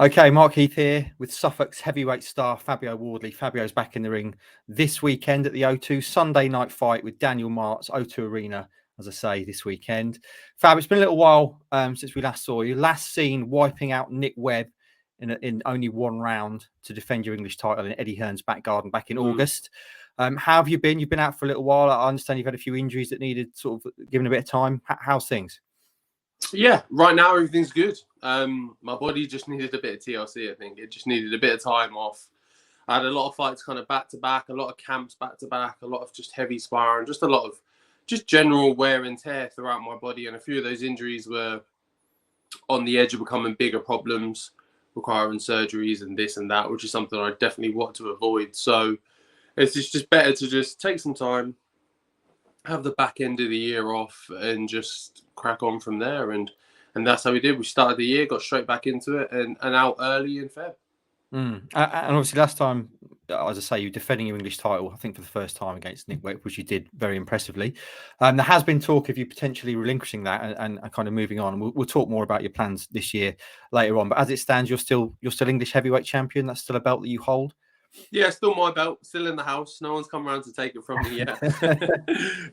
Okay, Mark Heath here with Suffolk's heavyweight star Fabio Wardley. Fabio's back in the ring this weekend at the O2, Sunday night fight with Daniel Martz, O2 Arena, as I say, this weekend. Fab, it's been a little while since we last saw you. Last seen wiping out Nick Webb in only one round to defend your English title in Eddie Hearn's back garden back in August. How have you been? You've been out for a little while. I understand you've had a few injuries that needed sort of giving a bit of time. How's things? Yeah, right now everything's good. My body just needed a bit of TLC, I think. It just needed a bit of time off. I had a lot of fights kind of back to back, a lot of camps back to back, a lot of just heavy sparring, just a lot of just general wear and tear throughout my body. And a few of those injuries were on the edge of becoming bigger problems, requiring surgeries and this and that, which is something I definitely want to avoid. So it's just better to just take some time, have the back end of the year off and just crack on from there. And that's how we did. We started the year, got straight back into it and out early in Feb. And obviously last time, as I say, you're defending your English title, I think for the first time against Nick Webb, which you did very impressively. There has been talk of you potentially relinquishing that and kind of moving on. And we'll talk more about your plans this year later on. But as it stands, you're still English heavyweight champion. That's still a belt that you hold. Yeah, still my belt, still in the house. No one's come around to take it from me yet.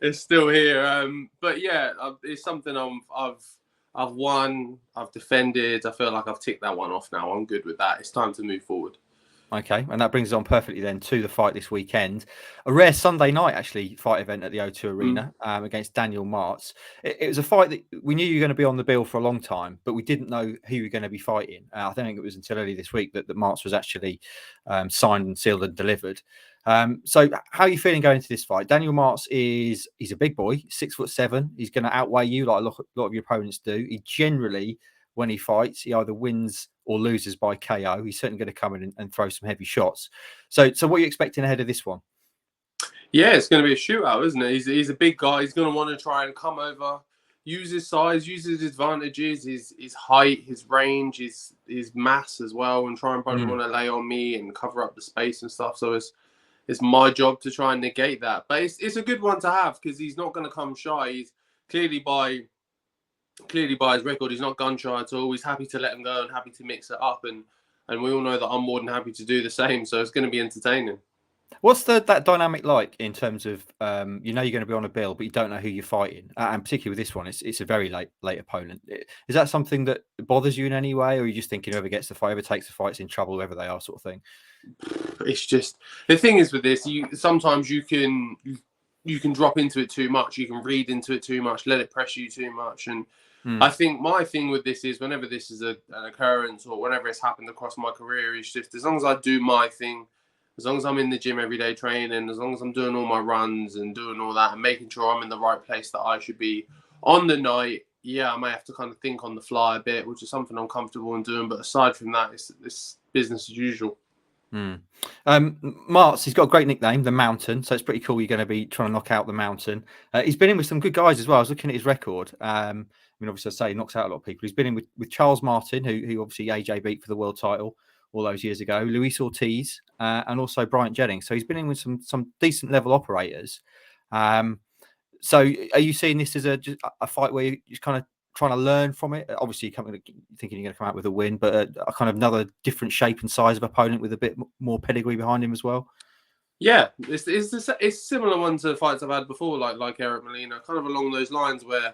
It's still here. But yeah, it's something I've won, I've defended. I feel like I've ticked that one off now. I'm good with that. It's time to move forward. Okay, and that brings us on perfectly then to the fight this weekend. A rare Sunday night, actually, fight event at the O2 Arena against Daniel Martz. It was a fight that we knew you were going to be on the bill for a long time, but we didn't know who you were going to be fighting. I don't think it was until early this week that Martz was actually signed and sealed and delivered. So how are you feeling going into this fight? Daniel Martz he's a big boy, 6'7". He's going to outweigh you like a lot of your opponents do. He generally, when he fights, he either wins or loses by KO. He's certainly going to come in and throw some heavy shots. So what are you expecting ahead of this one? Yeah, it's going to be a shootout, isn't it? He's a big guy. He's going to want to try and come over, use his size, use his advantages, his height, his range, his mass as well, and try and probably want to lay on me and cover up the space and stuff. So it's my job to try and negate that. But it's a good one to have because he's not going to come shy. He's clearly by his record, he's not gun shy at all. He's happy to let him go and happy to mix it up. And we all know that I'm more than happy to do the same. So it's going to be entertaining. What's that dynamic like in terms of, you're going to be on a bill, but you don't know who you're fighting? And particularly with this one, it's a very late opponent. Is that something that bothers you in any way? Or are you just thinking whoever gets the fight, whoever takes the fight's in trouble, whoever they are sort of thing? It's just, the thing is with this, sometimes you can drop into it too much. You can read into it too much, let it pressure you too much. And I think my thing with this is whenever this is an occurrence or whenever it's happened across my career, is just as long as I do my thing, as long as I'm in the gym every day training, as long as I'm doing all my runs and doing all that and making sure I'm in the right place that I should be on the night, yeah, I may have to kind of think on the fly a bit, which is something I'm comfortable in doing. But aside from that, it's business as usual. Martz, he's got a great nickname, the Mountain, so it's pretty cool. You're going to be trying to knock out the Mountain. He's been in with some good guys as well. I was looking at his record. Obviously, I say he knocks out a lot of people. He's been in with Charles Martin, who obviously AJ beat for the world title all those years ago, Luis Ortiz, and also Bryant Jennings. So he's been in with some decent level operators. So are you seeing this as a fight where you're just kind of trying to learn from it? Obviously, you're thinking you're going to come out with a win, but a kind of another different shape and size of opponent with a bit more pedigree behind him as well. Yeah, it's similar ones to fights I've had before, like Eric Molina, kind of along those lines where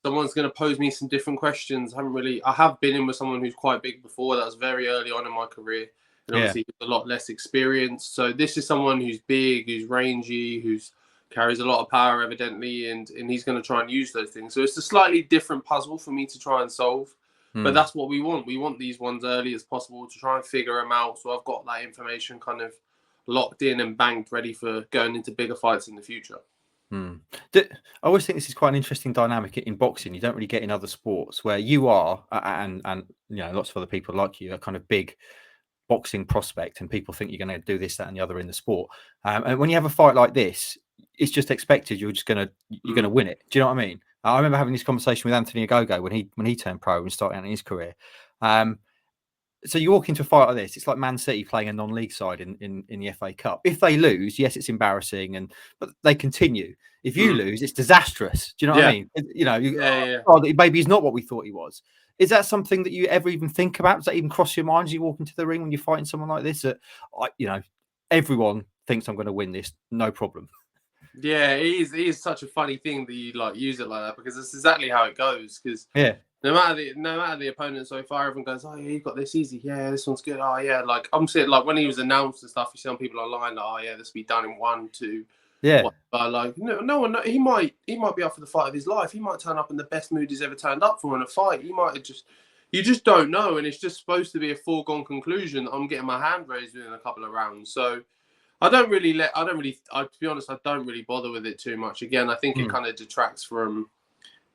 someone's going to pose me some different questions. I have been in with someone who's quite big before. That was very early on in my career, and obviously a lot less experience. So this is someone who's big, who's rangy, who's carries a lot of power evidently, and he's going to try and use those things. So it's a slightly different puzzle for me to try and solve. But that's what we want. We want these ones early as possible to try and figure them out. So I've got that information kind of locked in and banked, ready for going into bigger fights in the future. I always think this is quite an interesting dynamic in boxing. You don't really get in other sports where you are, and lots of other people like you are kind of big boxing prospect, and people think you're going to do this, that, and the other in the sport. And when you have a fight like this, it's just expected you're going to win it. Do you know what I mean? I remember having this conversation with Anthony Ogogo when he turned pro and started out in his career. So you walk into a fight like this, it's like Man City playing a non-league side in the FA Cup. If they lose, yes, it's embarrassing, but they continue. If you lose, it's disastrous. Do you know what I mean? Maybe he's not what we thought he was. Is that something that you ever even think about? Does that even cross your mind as you walk into the ring when you're fighting someone like this? That, everyone thinks I'm going to win this, no problem. Yeah, it is such a funny thing that you like use it like that, because it's exactly how it goes. Because Yeah, no matter the opponent so far, everyone goes, "Oh yeah, you got this easy. Yeah, this one's good. Oh yeah." Like I'm saying, like when he was announced and stuff, you see some people online like, "Oh yeah, this will be done in 1, 2." yeah. But like no one. He might be up for the fight of his life. He might turn up in the best mood he's ever turned up for in a fight. He might just. You just don't know, and it's just supposed to be a foregone conclusion that I'm getting my hand raised within a couple of rounds. So to be honest, I don't really bother with it too much. Again, I think it kind of detracts from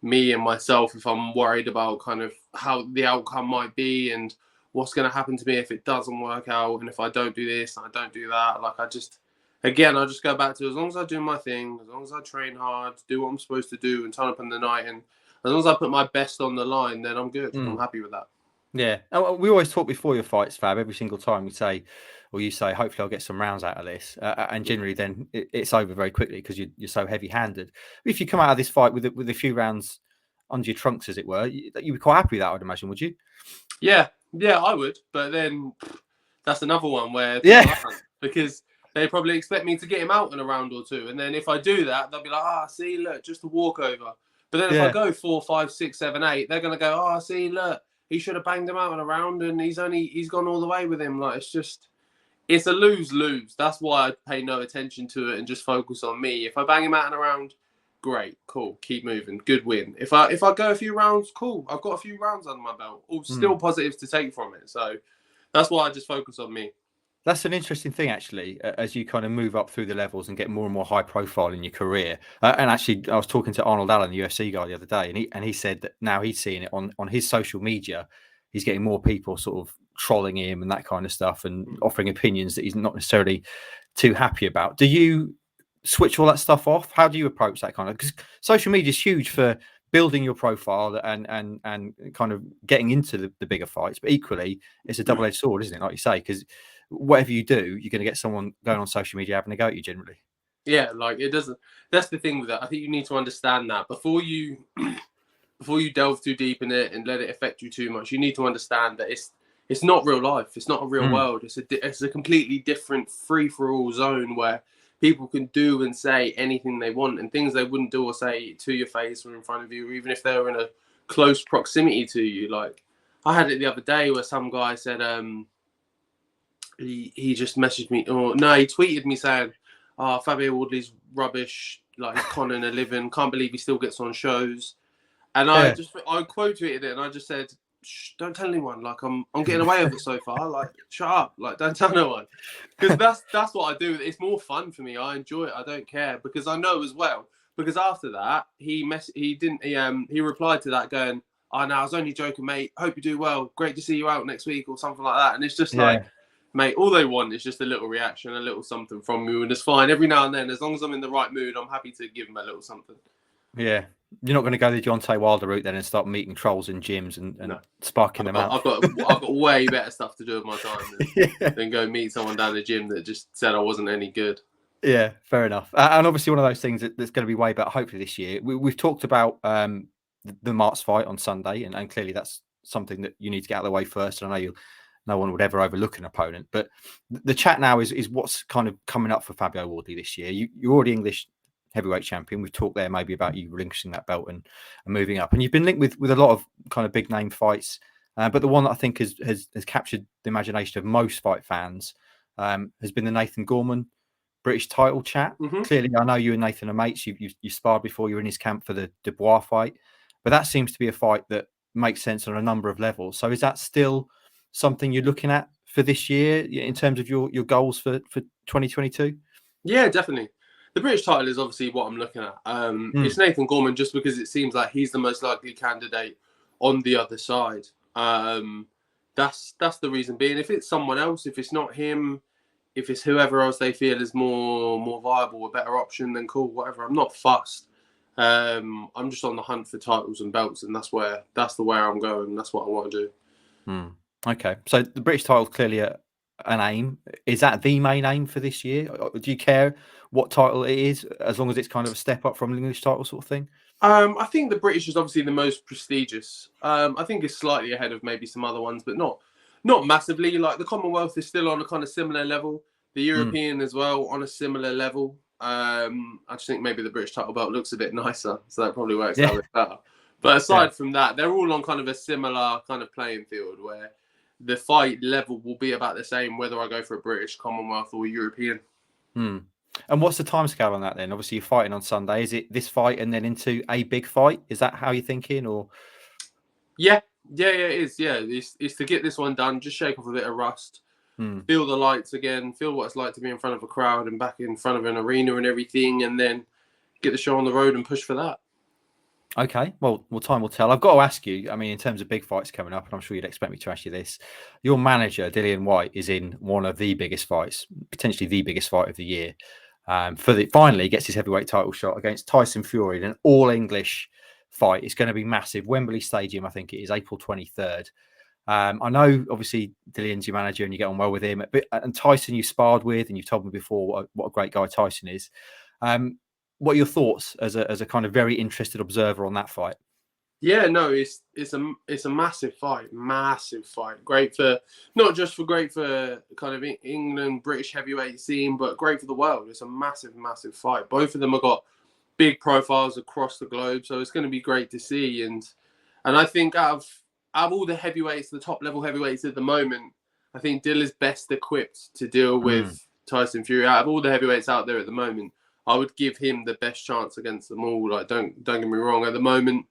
me and myself if I'm worried about kind of how the outcome might be and what's going to happen to me if it doesn't work out, and if I don't do this and I don't do that. Like I just go back to, as long as I do my thing, as long as I train hard, do what I'm supposed to do, and turn up in the night, and as long as I put my best on the line, then I'm good. I'm happy with that. Yeah, we always talk before your fights, Fab. Every single time we say, or you say, hopefully I'll get some rounds out of this, and generally then it's over very quickly because you're so heavy-handed. If you come out of this fight with a few rounds under your trunks, as it were, you'd be quite happy with that, I'd imagine, would you? Yeah, I would. But then that's another one where because they probably expect me to get him out in a round or two, and then if I do that, they'll be like, see, look, just a walkover. But then if I go 4, 5, 6, 7, 8, they're gonna go, see, look, he should have banged him out in a round, and he's gone all the way with him. Like it's a lose-lose. That's why I pay no attention to it and just focus on me. If I bang him out in a round, great, cool, keep moving, good win. If I go a few rounds, cool, I've got a few rounds under my belt, all still positives to take from it. So that's why I just focus on me. That's an interesting thing, actually, as you kind of move up through the levels and get more and more high profile in your career. And actually, I was talking to Arnold Allen, the UFC guy, the other day, and he said that now he's seeing it on his social media. He's getting more people sort of trolling him and that kind of stuff, and offering opinions that he's not necessarily too happy about. Do you switch all that stuff off? How do you approach that kind of? Because social media is huge for building your profile and kind of getting into the bigger fights, but equally, it's a double-edged sword, isn't it? Like you say, because whatever you do, you're going to get someone going on social media having a go at you generally. Yeah, like it doesn't. That's the thing with that. I think you need to understand that before you delve too deep in it and let it affect you too much. You need to understand that it's not real life. It's not a real world. It's a completely different free-for-all zone where people can do and say anything they want, and things they wouldn't do or say to your face or in front of you, or even if they're in a close proximity to you. Like I had it the other day where some guy said, he just messaged me, or no, he tweeted me saying, Fabio Wardley's rubbish, like he's conning a living, can't believe he still gets on shows. And I quote tweeted it and I just said, shh, don't tell anyone. Like I'm getting away with it so far. Like shut up. Like don't tell no one. Because that's what I do. It's more fun for me. I enjoy it. I don't care, because I know as well. Because after that, he replied to that going, "Oh no, I was only joking, mate. Hope you do well. Great to see you out next week," or something like that. And it's just like, mate, all they want is just a little reaction, a little something from you, and it's fine. Every now and then, as long as I'm in the right mood, I'm happy to give them a little something. Yeah. You're not going to go the Deontay Wilder route then and start meeting trolls in gyms and sparking them out. I've got way better stuff to do with my time than go meet someone down the gym that just said I wasn't any good. Yeah, fair enough. And obviously one of those things that's going to be way better, hopefully, this year. We've talked about the Martz fight on Sunday, and clearly that's something that you need to get out of the way first. And I know no one would ever overlook an opponent, but the chat now is what's kind of coming up for Fabio Wardley this year. You're already English heavyweight champion. We've talked there maybe about you relinquishing that belt and moving up, and you've been linked with a lot of kind of big name fights, but the one that I think has captured the imagination of most fight fans has been the Nathan Gorman British title chat. Clearly, I know you and Nathan are mates. You sparred before. You were in his camp for the Dubois fight, but that seems to be a fight that makes sense on a number of levels. So is that still something you're looking at for this year in terms of your goals for 2022? Yeah, definitely. The British title is obviously what I'm looking at. It's Nathan Gorman just because it seems like he's the most likely candidate on the other side. That's the reason being. If it's someone else, if it's not him, if it's whoever else they feel is more viable, a better option, then cool, whatever. I'm not fussed. I'm just on the hunt for titles and belts, and that's the way I'm going. That's what I want to do. Okay, so the British title is clearly an aim. Is that the main aim for this year? Do you care what title it is, as long as it's kind of a step up from the English title sort of thing? I think the British is obviously the most prestigious. I think it's slightly ahead of maybe some other ones, but not massively. Like the Commonwealth is still on a kind of similar level. The European as well on a similar level. I just think maybe the British title belt looks a bit nicer, so that probably works out a bit better. But aside from that, they're all on kind of a similar kind of playing field where the fight level will be about the same whether I go for a British, Commonwealth, or European. And what's the timescale on that then? Obviously, you're fighting on Sunday. Is it this fight and then into a big fight? Is that how you're thinking, or? Yeah, it is. Yeah, it's to get this one done, just shake off a bit of rust, feel the lights again, feel what it's like to be in front of a crowd and back in front of an arena and everything, and then get the show on the road and push for that. Okay, well, time will tell. I've got to ask you, I mean, in terms of big fights coming up, and I'm sure you'd expect me to ask you this, your manager, Dillian Whyte, is in one of the biggest fights, potentially the biggest fight of the year. Finally gets his heavyweight title shot against Tyson Fury in an all-English fight. It's going to be massive. Wembley Stadium, I think it is, April 23rd. I know, obviously, Dillian's your manager and you get on well with him. And Tyson you sparred with, and you've told me before what a great guy Tyson is. What are your thoughts as a kind of very interested observer on that fight? Yeah, no, it's a massive fight. Great for not just for kind of England, British heavyweight scene, but great for the world. It's a massive fight. Both of them have got big profiles across the globe, so it's going to be great to see. And I think out of all the heavyweights, the top level heavyweights at the moment, I think Dill is best equipped to deal with Tyson Fury. Out of all the heavyweights out there at the moment, I would give him the best chance against them all. Like, don't get me wrong. At the moment,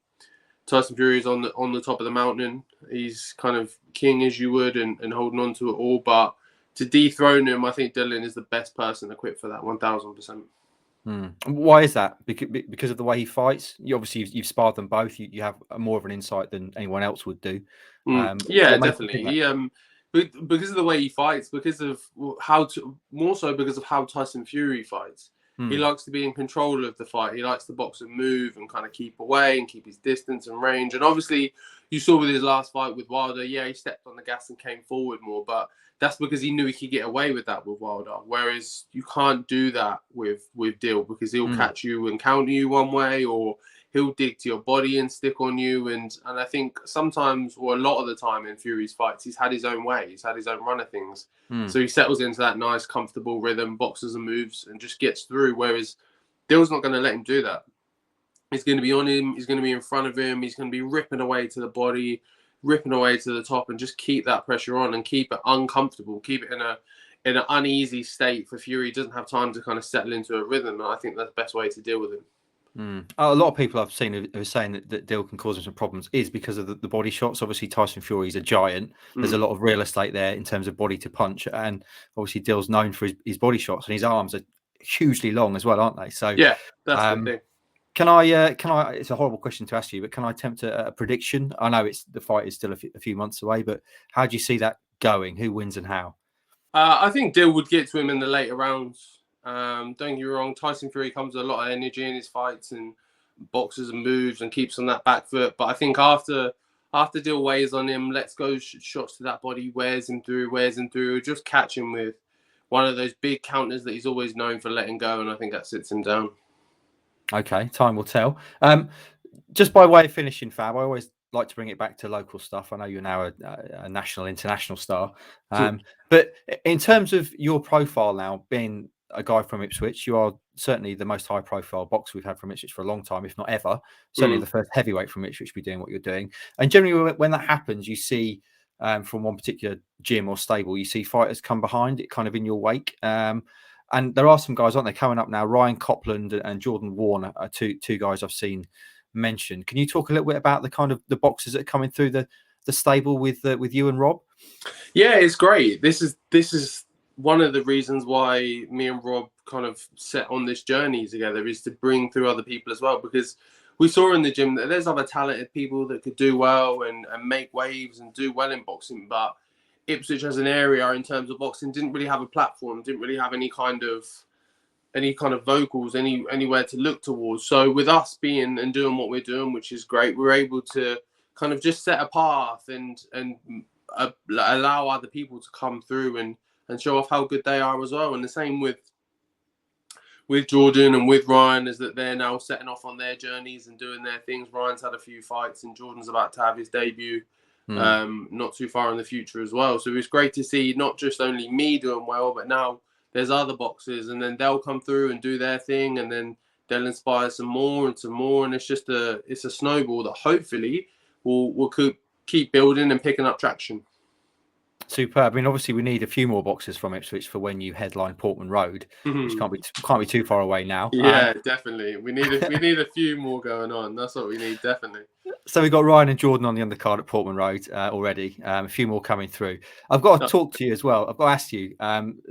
Tyson Fury is on the top of the mountain. He's kind of king as you would and holding on to it all. But to dethrone him, I think Dillian is the best person equipped for that, 1000%. Why is that? Because of the way he fights? You've sparred them both. You have more of an insight than anyone else would do. Yeah, definitely. Because of the way he fights, because of how Tyson Fury fights. He likes to be in control of the fight. He likes to box and move and kind of keep away and keep his distance and range. And obviously, you saw with his last fight with Wilder, yeah, he stepped on the gas and came forward more. But that's because he knew he could get away with that with Wilder. Whereas you can't do that with Dill because he'll catch you and counter you one way, or he'll dig to your body and stick on you. And I think sometimes, or a lot of the time in Fury's fights, he's had his own way. He's had his own run of things. So he settles into that nice, comfortable rhythm, boxes and moves, and just gets through. Whereas Dill's not going to let him do that. He's going to be on him. He's going to be in front of him. He's going to be ripping away to the body, ripping away to the top, and just keep that pressure on and keep it uncomfortable. Keep it in an uneasy state for Fury. He doesn't have time to kind of settle into a rhythm. And I think that's the best way to deal with him. A lot of people I've seen who are saying that Dill can cause him some problems is because of the body shots. Obviously, Tyson Fury is a giant. There's a lot of real estate there in terms of body to punch, and obviously Dill's known for his body shots, and his arms are hugely long as well, aren't they? So yeah, that's the thing. Can I? It's a horrible question to ask you, but can I attempt a prediction? I know the fight is still a few months away, but how do you see that going? Who wins and how? I think Dill would get to him in the later rounds. Don't get me wrong, Tyson Fury comes with a lot of energy in his fights and boxes and moves and keeps on that back foot. But I think after Dill weighs on him, lets go shots to that body, wears him through, just catch him with one of those big counters that he's always known for letting go, and I think that sits him down. Okay, time will tell. Just by way of finishing, Fab, I always like to bring it back to local stuff. I know you're now a national, international star. But in terms of your profile now, being a guy from Ipswich, you are certainly the most high-profile boxer we've had from Ipswich for a long time, if not ever. Certainly the first heavyweight from Ipswich to be doing what you're doing. And generally, when that happens, you see from one particular gym or stable, you see fighters come behind it, kind of in your wake. And there are some guys, aren't they, coming up now? Ryan Copland and Jordan Warner are two guys I've seen mentioned. Can you talk a little bit about the kind of the boxers that are coming through the stable with you and Rob? Yeah, it's great. This is one of the reasons why me and Rob kind of set on this journey together, is to bring through other people as well, because we saw in the gym that there's other talented people that could do well and make waves and do well in boxing, but Ipswich as an area in terms of boxing didn't really have a platform, didn't really have any kind of vocals, anywhere to look towards. So with us being and doing what we're doing, which is great, we're able to kind of just set a path and allow other people to come through and show off how good they are as well. And the same with with Jordan and with Ryan is that they're now setting off on their journeys and doing their things. Ryan's had a few fights and Jordan's about to have his debut not too far in the future as well. So it's great to see not just only me doing well, but now there's other boxers, and then they'll come through and do their thing, and then they'll inspire some more, and it's just a snowball that hopefully will keep building and picking up traction. Superb. I mean, obviously, we need a few more boxers from Ipswich for when you headline Portman Road, which can't be too far away now. Yeah, definitely. We need a few more going on. That's what we need, definitely. So we've got Ryan and Jordan on the undercard at Portman Road already. A few more coming through. I've got to talk to you as well. I've got to ask you.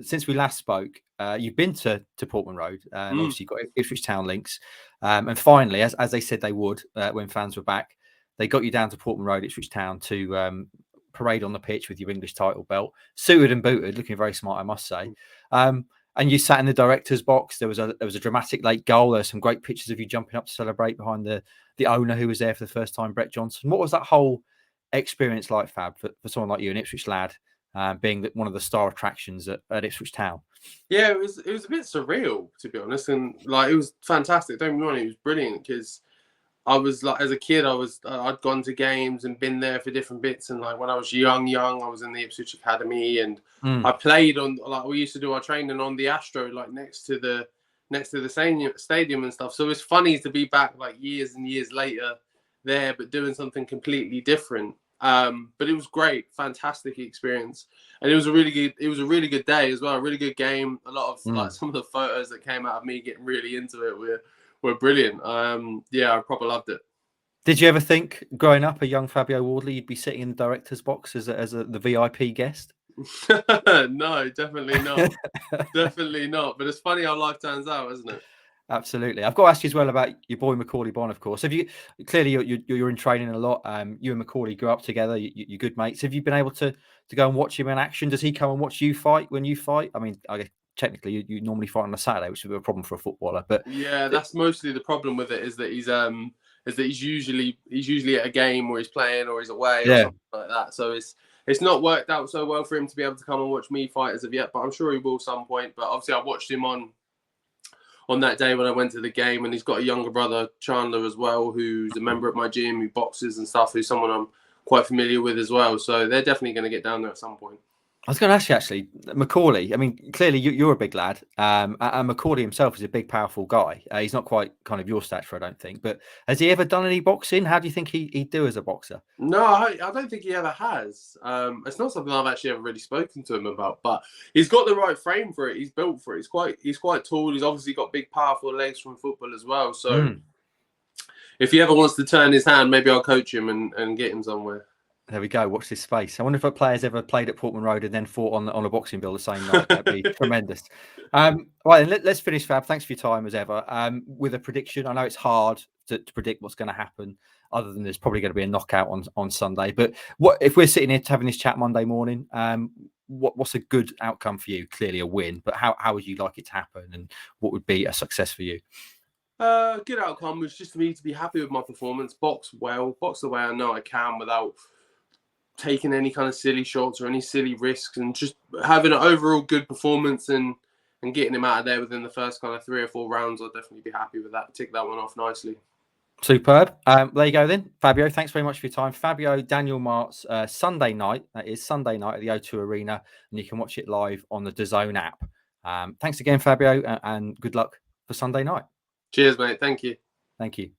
Since we last spoke, you've been to Portman Road. Obviously, you've got Ipswich Town links. And finally, as they said they would when fans were back, they got you down to Portman Road, Ipswich Town to parade on the pitch with your English title belt, suited and booted, looking very smart, I must say. And you sat in the director's box. There was a dramatic late goal. There's some great pictures of you jumping up to celebrate behind the owner who was there for the first time, Brett Johnson. What was that whole experience like, Fab, for someone like you, an Ipswich lad, being one of the star attractions at Ipswich Town? Yeah, it was a bit surreal, to be honest, and like it was fantastic. Don't get me wrong, it was brilliant because I was like, as a kid, I'd gone to games and been there for different bits. And like when I was young, I was in the Ipswich Academy, and I played on, like, we used to do our training on the Astro, like next to the stadium and stuff. So it's funny to be back like years and years later there, but doing something completely different. But it was great, fantastic experience, and it was a really good day as well. A really good game. A lot of like some of the photos that came out of me getting really into it were brilliant. Yeah, I proper loved it. Did you ever think, growing up, a young Fabio Wardley, you'd be sitting in the director's box as the VIP guest? No, definitely not. Definitely not. But it's funny how life turns out, isn't it? Absolutely. I've got to ask you as well about your boy Macauley Bonne, of course. Have you clearly you're in training a lot? You and Macauley grew up together. You're good mates. Have you been able to go and watch him in action? Does he come and watch you fight when you fight? I mean, I guess technically you normally fight on a Saturday, which would be a problem for a footballer. But yeah, that's mostly the problem with it, is that he's usually at a game, or he's playing, or he's away, or something like that. So it's not worked out so well for him to be able to come and watch me fight as of yet. But I'm sure he will some point. But obviously, I watched him on that day when I went to the game, and he's got a younger brother, Chandler, as well, who's a member at my gym, who boxes and stuff, who's someone I'm quite familiar with as well. So they're definitely going to get down there at some point. I was going to ask you, actually, Macauley. I mean, clearly you're a big lad, and Macauley himself is a big, powerful guy. He's not quite kind of your stature, I don't think. But has he ever done any boxing? How do you think he'd do as a boxer? No, I don't think he ever has. It's not something I've actually ever really spoken to him about. But he's got the right frame for it. He's built for it. He's quite tall. He's obviously got big, powerful legs from football as well. So if he ever wants to turn his hand, maybe I'll coach him and get him somewhere. There we go. Watch this space. I wonder if a player's ever played at Portman Road and then fought on a boxing bill the same night. That'd be tremendous. Right, let's finish, Fab. Thanks for your time as ever. With a prediction, I know it's hard to predict what's going to happen, other than there's probably going to be a knockout on Sunday. But what if we're sitting here having this chat Monday morning? What's a good outcome for you? Clearly a win, but how would you like it to happen, and what would be a success for you? Good outcome was just for me to be happy with my performance, box the way I know I can without taking any kind of silly shots or any silly risks, and just having an overall good performance and getting him out of there within the first kind of 3 or 4 rounds. I'll definitely be happy with that. Tick that one off nicely. Superb. There you go then. Fabio, thanks very much for your time. Fabio Daniel Martz, Sunday night. That is Sunday night at the O2 Arena, and you can watch it live on the DAZN app. Thanks again, Fabio, and good luck for Sunday night. Cheers, mate. Thank you. Thank you.